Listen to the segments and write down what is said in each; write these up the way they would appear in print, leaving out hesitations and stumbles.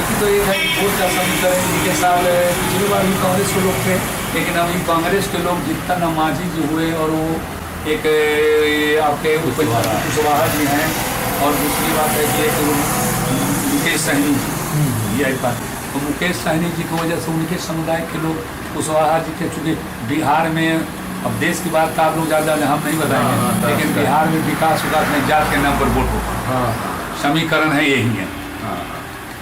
बाकी तो ये है कि वोट का समीकरण इनके साथ पिछली बार भी कांग्रेस के लोग थे, लेकिन अभी कांग्रेस के लोग जितना नमाजी जी हुए और वो एक आपके कुशवाहा जी हैं, और दूसरी बात है कि एक मुकेश सहनी जी आई बात, तो मुकेश सहनी जी की वजह से उनके समुदाय के लोग कुशवाहा जी के, चूँकि बिहार में, अब देश की बात का आप लोग ज़्यादा हम नहीं बताएंगे, लेकिन बिहार में विकास में जात के नाम पर वोट होता है, समीकरण है यही है।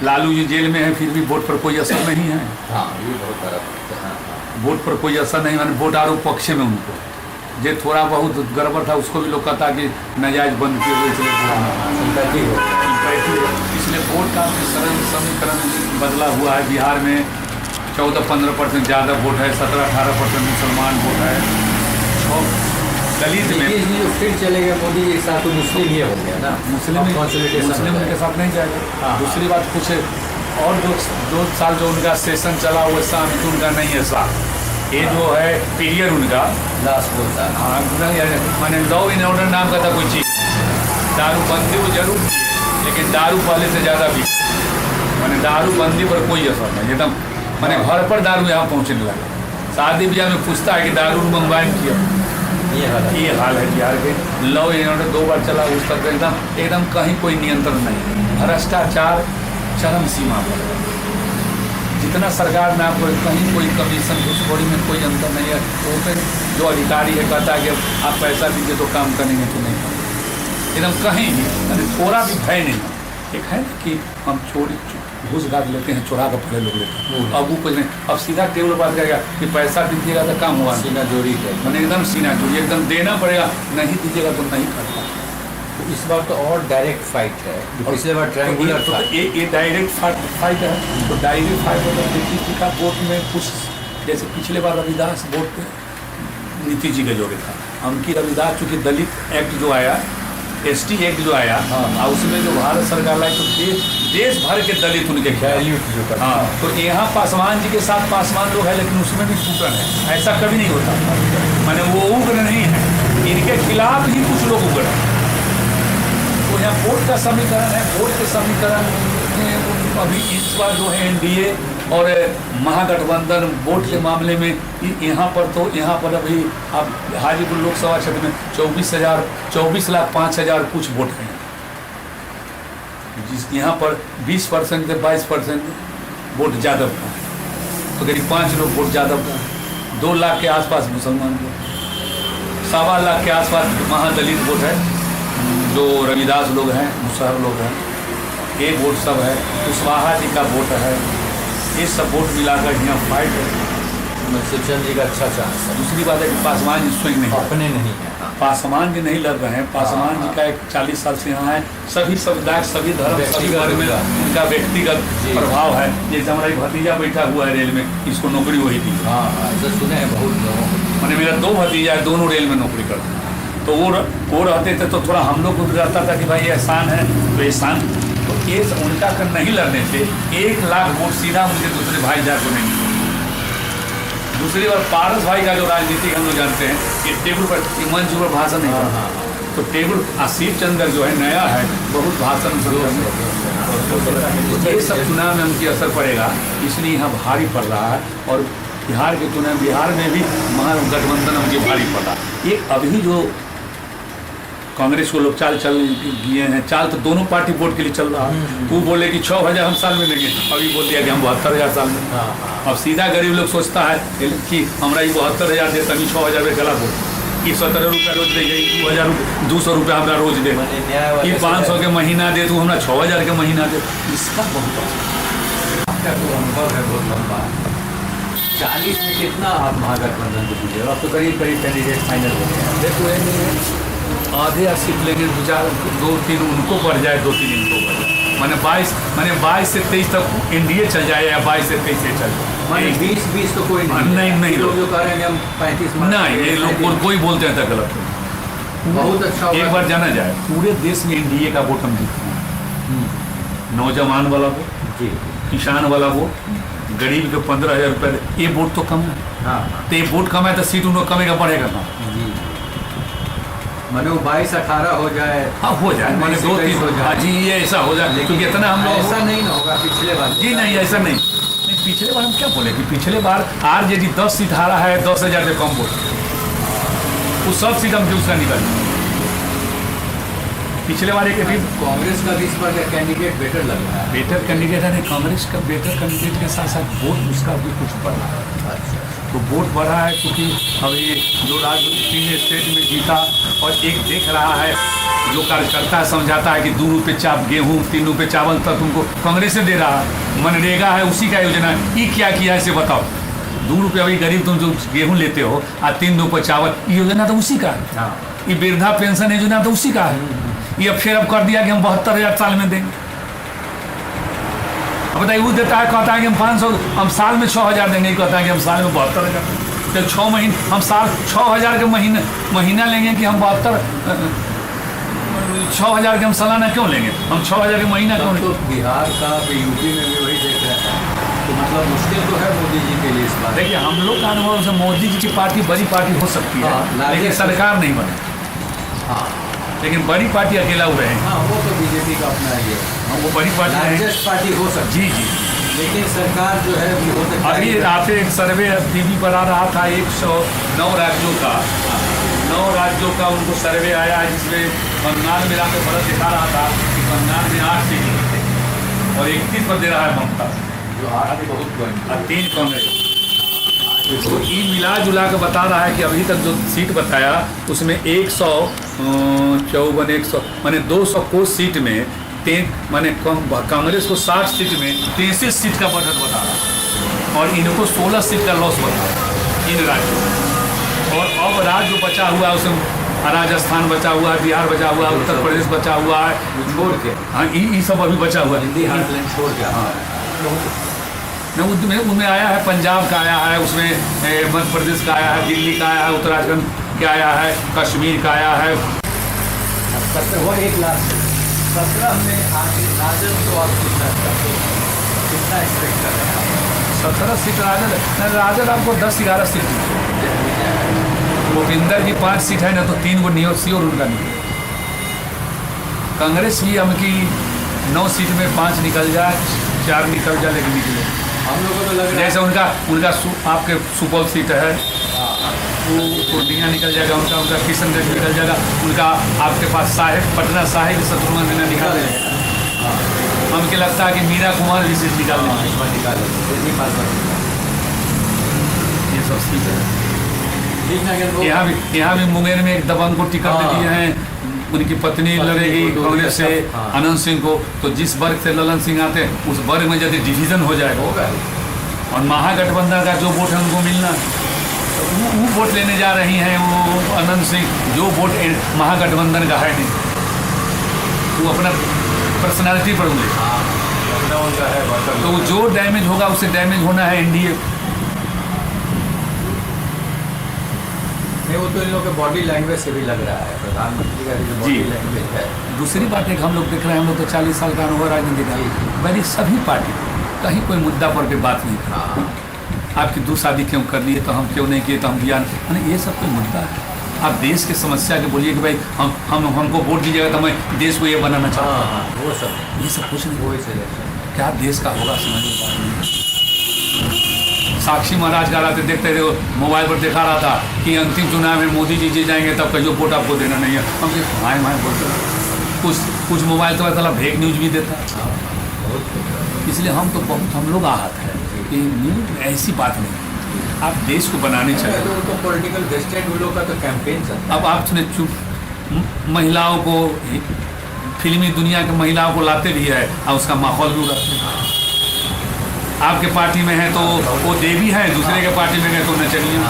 लालू जी जेल में है फिर भी वोट पर कोई असर नहीं है। ये बहुत बड़ा वोट पर कोई असर नहीं, मैंने वोट आरोप पक्ष में उनको जो थोड़ा बहुत गड़बड़ था उसको भी लोग कहता कि नाजायज बंद किए हुए, इसलिए वोट का समीकरण बदला हुआ है। बिहार में 14-15% ज़्यादा वोट है, 17-18% मुसलमान वोट है, और दलित में फिर चलेगा मोदी के साथ, तो मुस्लिम ये हो गया ना, मुस्लिम के साथ नहीं जाएगा। दूसरी बात कुछ और 2 साल जो उनका सेशन चला वो शामिल उनका नहीं है साथ, ये जो है पीरियड उनका लास्ट 2 साल, मैंने लॉ एंड ऑर्डर नाम का था कोई चीज़, दारूबंदी वो जरूर, लेकिन दारू पहले से ज़्यादा भी, मैंने दारूबंदी पर कोई असर नहीं, एकदम मैंने घर पर दारू यहाँ पहुँचने लगा। शादी ब्याह में पूछता है कि दारू मंगवाए किया, ये हाल है बिहार के। लॉ एंड ऑर्डर 2 बार चला, उस तक एकदम कहीं कोई नियंत्रण नहीं, भ्रष्टाचार चरम सीमा पर, जितना सरकार में आपको कहीं कोई कमीशन घुसखोरी में कोई अंतर नहीं है। तो फिर जो अधिकारी है कहता है कि आप पैसा दीजिए तो काम करेंगे तो नहीं करेंगे, एकदम कहीं भी थोड़ा भी भय नहीं। एक है कि हम चोरी घूस घाट लेते हैं, चुरा कर पहले लोग लेते हैं, अब वो कुछ नहीं, अब सीधा टेबल बात करेगा कि पैसा दीजिएगा तो काम हुआ, सीना जोड़ी है, मैंने एकदम सीना जोड़ी, एकदम देना पड़ेगा, नहीं दीजिएगा तो नहीं करता। तो इस बार तो और डायरेक्ट फाइट है, पिछले बार ट्रायंगुलर था, ये डायरेक्ट फाइट है। तो डायरेक्ट फाइट मतलब नीतीश जी का वोट में कुछ, जैसे पिछले बार रविदास वोट पे नीतीश जी का जोड़े था, उनकी रविदास चूँकि दलित एक्ट जो आया, ST एक्ट जो आया, और उसमें जो भारत सरकार लाई, तो देश भर के दलित उनके खिलाफ। हाँ, तो यहाँ पासवान जी के साथ पासवान लोग हैं, लेकिन उसमें भी टूटन है, ऐसा कभी नहीं होता, माने वो उग्र नहीं है, इनके खिलाफ ही कुछ लोग उग्र हैं। तो यहाँ वोट का समीकरण है, वोट के समीकरण में अभी इस बार जो है NDA और महागठबंधन वोट के मामले में यहाँ पर अभी आप हाजीपुर लोकसभा क्षेत्र में 24,05,000 कुछ वोट हैं, जिस यहाँ पर 20% से 22% वोट यादव का, तो करीब 5 लोग वोट यादव का, 2 लाख के आसपास मुसलमान वोट, 1.25 लाख के आसपास महादलित वोट है, जो रविदास लोग हैं, मुसहर लोग हैं, ये वोट सब है, कुशवाहा जी का वोट है, ये सब वोट मिलाकर यहाँ फाइट है। शिवचंद जी का अच्छा चांस है। दूसरी बात है कि पासवान जी स्विंग नहीं, अपने नहीं है, पासवान जी नहीं लड़ रहे हैं, पासवान जी का एक 40 साल से यहाँ है, सभी समुदाय, सभी धर्म, सभी वर्ग में उनका व्यक्तिगत प्रभाव है। जैसे हमारा एक भतीजा बैठा हुआ है रेल में, इसको नौकरी वही थी। हाँ, ऐसा सुने हैं बहुत लोगों, मैंने मेरा 2 भतीजा है, दोनों रेल में नौकरी करते हैं, तो वो रहते थे तो थोड़ा हम लोग को रहता था कि भाई ये एहसान है, तो एहसान, तो ये उनका कर नहीं लड़ने से 1 लाख वोट सीधा उनके दूसरे भाई जा को नहीं। दूसरी बार पारस भाई का जो राजनीतिक हम लोग जानते हैं, ये टेबल पर मंच पर भाषण नहीं करता, तो टेबल आसिफ चंद्र जो है नया है, बहुत भाषण, ये सब चुनाव में उनकी असर पड़ेगा, इसलिए यहाँ भारी पड़ रहा है। और बिहार के चुनाव, बिहार में भी महागठबंधन उनकी भारी पड़ रहा है। ये अभी जो कांग्रेस को लोग चाल गए हैं, चाल तो दोनों पार्टी वोट के लिए चल रहा है। वो बोले कि 6,000 हम साल में देंगे, अभी बोल दिया कि हम 72,000 साल में। अब सीधा गरीब लोग सोचता है कि हमारा ये 72,000 दे, तभी 6,000 रुपये गला वोट, कि 17 रुपया रोज दे, 200 रुपया हमारा रोज दे, कि 500 के महीना दे, तू हमारा 6,000 के महीना दे, इसका बहुत आपका तो अनुभव है बहुत लंबा। 40 में कितना आप महागठबंधन को दीजिए? अब तो करीब कैंडिडेट फाइनल हो गया। देखो आधे सीट लेंगे, 2-3 उनको बढ़ जाए, 2-3 इनको बढ़ जाए, मैंने 22 से 23 तक NDA चल जाए, या 22 से 23 से चल जाए, मैंने 20 तो कोई नहीं लोग जो कह रहे हैं हम 35 नहीं, ये लोग कोई बोलते हैं गलत है। बहुत अच्छा, एक बार जाना जाए, पूरे देश में NDA का वोट हम जीतते हैं, नौजवान वाला वोट जी, किसान वाला वोट, गरीब के 15,000 रुपये, ये वोट तो कम है। तो ये वोट कम है तो सीट उनको कमेगा, बढ़ेगा ना। मैंने वो 22-18 हो जाए, हाँ हो जाए, मैंने 2-3 हो जाए। हाँ जी, ये ऐसा हो जाए, क्योंकि इतना हम लोग ऐसा नहीं ना होगा पिछले बार। जी नहीं, ऐसा नहीं। पिछले बार हम क्या बोले कि पिछले बार आरजेडी 10 सीट हारा है, 10,000 से कम वोट, वो सब सीट हमसे उसका निकल। पिछले बार एक कांग्रेस का भी इस बार का कैंडिडेट बेटर लग रहा है। बेटर कैंडिडेट है, कांग्रेस का बेटर कैंडिडेट के साथ साथ वोट उसका भी कुछ बढ़ा है। अच्छा, तो वोट बढ़ा है क्योंकि अभी जो राज्य 3 स्टेट में जीता, और एक देख रहा है जो कार्यकर्ता है, समझाता है कि 2 रुपये गेहूँ, 3 रुपये चावल तक तुमको कांग्रेस से दे रहा है, मनरेगा है उसी का योजना है। ये क्या किया है इसे बताओ। 2 रुपये अभी गरीब तुम जो गेहूँ लेते हो, और 3 रुपये चावल, ये योजना तो उसी का है। ये वृद्धा पेंशन योजना तो उसी का है। ये फिर अब कर दिया कि हम 72,000 साल में देंगे। अब बताइए, वो देता है, कहता है कि हम 500, हम साल में 6,000 देंगे, कहता है कि हम साल में 72,000। तो 6 महीने हम साल 6,000 के महीना लेंगे कि हम 6,000 के हम सालाना क्यों लेंगे, हम 6,000 के महीना क्यों लेंगे। तो बिहार का यूपी में भी वही देख रहे हैं, तो मतलब मुश्किल तो है मोदी जी के लिए इस बार। देखिए, हम लोग का अनुभव से मोदी जी की पार्टी बड़ी पार्टी हो सकती है, हाँ, लेकिन सरकार नहीं बने। हाँ लेकिन बड़ी पार्टी अकेला हुए हैं। हाँ, वो तो बीजेपी का अपना ये हाँ, वो बड़ी पार्टी है। लार्जेस्ट पार्टी हो सकती जी जी। है, लेकिन सरकार जो है वो हो सकता अभी है। रात एक सर्वे टीवी पर आ रहा था, 109 राज्यों का, 9 राज्यों का उनको सर्वे आया है, जिसमें बंगाल मिला के फर्क दिखा रहा था कि बंगाल में 8 सीट और 31 पर दे रहा है ममता, जो आगे बहुत बड़ी और 3 कांग्रेस। तो ये मिला जुला के बता रहा है कि अभी तक जो सीट बताया उसमें 154 100 माने 200 को सीट में माने कांग्रेस को 60 सीट में 33 सीट का बढ़त बता रहा है, और इनको 16 सीट का लॉस बता रहा है इन राज्यों में। और अब राज्य जो बचा हुआ है उसमें राजस्थान बचा हुआ है, बिहार बचा हुआ है, उत्तर प्रदेश बचा हुआ है, छोड़ के। हाँ ये सब अभी बचा हुआ हिंदी है। हार्टलैंड छोड़ के। हाँ न उनमें आया है, पंजाब का आया है, उसमें मध्य प्रदेश का आया है, दिल्ली का आया है, उत्तराखंड का आया है, कश्मीर का आया है। वो 1,17,000 में आगे राजद तो आप कितना एक्सपेक्ट कर रहे हैं? 17 सीट राजद आपको 10-11 सीट। भूपिंदर की 5 सीट है ना, तो 3 को नहीं श्योर उनका नहीं। कांग्रेस की हमकी 9 सीट में 5 निकल जाए, 4 निकल जाए, लेकिन निकले। हम लोगों को लग रहा है जैसे उनका आपके सुपौल सीट है, वो पूर्णिया निकल जाएगा, उनका किशनगंज निकल जाएगा, उनका आपके पास साहिब पटना साहिब शत्रुघ्न सिन्हा निकाल देगा। हमको लगता है कि मीरा कुमार भी सीट निकाल देंगे। ये सब सीट है। ठीक ना कि यहाँ भी मुंगेर में एक दबंग को टिकट दे दिए हैं, उनकी पत्नी लड़ेगी कांग्रेस से अनंत सिंह को। तो जिस वर्ग से ललन सिंह आते हैं उस वर्ग में यदि डिवीजन हो जाएगा होगा, और महागठबंधन का जो वोट है उनको मिलना, तो वो वोट लेने जा रही हैं वो अनंत सिंह, जो वोट महागठबंधन का है नहीं, वो अपना पर्सनालिटी पर ले। अपना उनका है, तो जो डैमेज होगा उससे डैमेज होना है एनडीए। नहीं, वो तो इन लोगों के बॉडी लैंग्वेज से भी लग रहा है, प्रधानमंत्री का जो बॉडी लैंग्वेज है। दूसरी बात है कि हम लोग देख रहे हैं, हम लोग तो 40 साल का अनुभव राजनीति का, मेरी सभी पार्टी कहीं कोई मुद्दा पर भी बात नहीं कर। आपकी 2 शादी क्यों कर लिए, तो हम क्यों नहीं किए, तो हम ज्ञान, ये सब कोई मुद्दा है। आप देश की समस्या के बोलिए कि भाई हमको वोट दीजिएगा तो मैं देश को ये बनाना चाहता हूँ, हाँ, वो सब ये सब कुछ नहीं। वो सिलेक्शन क्या देश का होगा समझ में बात नहीं। साक्षी महाराज का रात देखते थे, मोबाइल पर दिखा रहा था कि अंतिम चुनाव में मोदी जी जीत जाएंगे, तब कहियो वोट आपको देना नहीं है। हम माए बोलते कुछ मोबाइल तो मतलब फेक न्यूज भी देता है। इसलिए हम तो बहुत हम लोग आहत है कि न्यूज ऐसी बात नहीं, आप देश को बनाने चाहिए। तो पॉलिटिकल वेस्टेड लोगों का तो कैंपेन चलता है। अब आपने महिलाओं को, फिल्मी दुनिया की महिलाओं को लाते भी है और उसका माहौल भी उड़ाते हैं। आपके पार्टी में है तो वो देवी है, दूसरे के पार्टी में है तो नचनिया।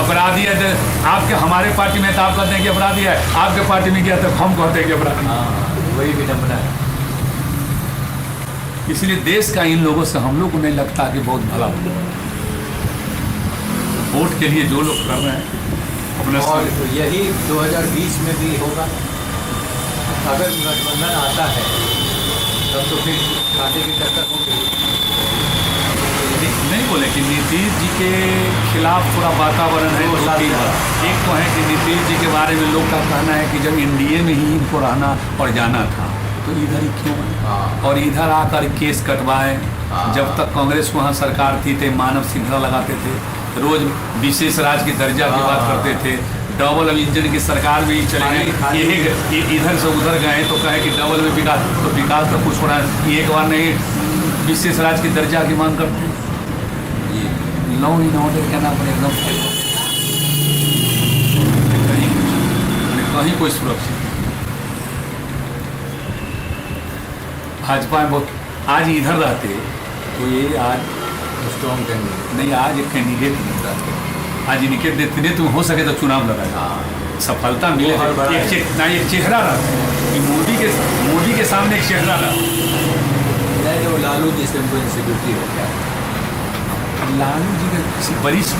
अपराधी है तो आपके हमारे पार्टी में तो आप कहते हैं कि अपराधी है, आपके पार्टी में गया तो हम कहते हैं कि अपराधी। वही विडम्बना है। इसलिए देश का इन लोगों से हम लोग को नहीं लगता कि बहुत भला होगा। वोट के लिए जो लोग कर रहे हैं अपना, और यही 2020 में भी होगा। अगर गठबंधन आता है तब तो फिर खाते की टक्कर होगी। नहीं बिल्कुल है कि नीतीश जी के खिलाफ थोड़ा वातावरण है। दो साल कि से। एक तो है कि नीतीश जी के बारे में लोग का कहना है कि जब एनडीए में ही इनको रहना और जाना था तो इधर ही क्यों आए? हाँ। और इधर आकर केस कटवाएं। हाँ। जब तक कांग्रेस वहाँ सरकार थी तो मानव श्रृंखला लगाते थे, रोज विशेष राज की दर्जा की बात हाँ। करते थे। डबल इंजन की सरकार में ही चले गए, यही इधर से उधर गए तो कहे कि डबल में विकास, तो विकास तो कुछ हो रहा है। एक बार नहीं विशेष राज की दर्जा की मांग करते हैं। लॉ इन ऑर्डर के नाम पर एकदम कहीं कोई सुरक्षित नहीं। भाजपा में बहुत आज इधर रहते तो ये आज स्ट्रॉन्ग कैंडिडेट। नहीं, आज एक कैंडिडेट नहीं रहते, आज इनके नेतृत्व में हो सके तो चुनाव लगाए, सफलता मिले। वो हर बड़ा है। एक चेहरा रहता है कि मोदी के सामने एक चेहरा रहता है। जो लालू जी से उनको इंसिक्योरिटी हो गया, लालू जी के वरिष्ठ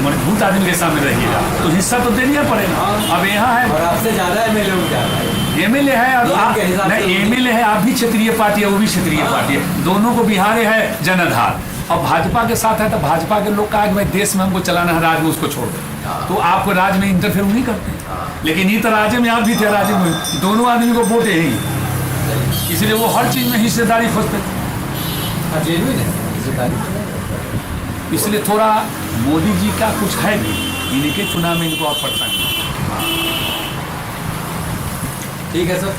मजबूत आदमी के सामने रहिएगा तो हिस्सा तो देना पड़ेगा। अब यहाँ है और आपसे ज़्यादा एमएलए उठ जाता है। एमएलए है और नियम के हिसाब से नहीं, एमएलए है, आप भी क्षेत्रीय पार्टी है, वो भी क्षेत्रीय पार्टी है, दोनों को बिहार है जनाधार। और भाजपा के साथ है तो भाजपा के लोग कहा कि भाई देश में हमको चलाना है, राज्य में उसको छोड़ दो, तो आपको राज्य में इंटरफेयर नहीं करते। लेकिन ये तो राज्य में आप भी थे, राज्य में दोनों आदमी को वोट यही, इसलिए वो हर चीज में हिस्सेदारी खोजते थे। जेनुइन है हिस्सेदारी। इसलिए थोड़ा मोदी जी का कुछ है भी, इनके चुनाव में इनको आप परेशानी। ठीक है सर।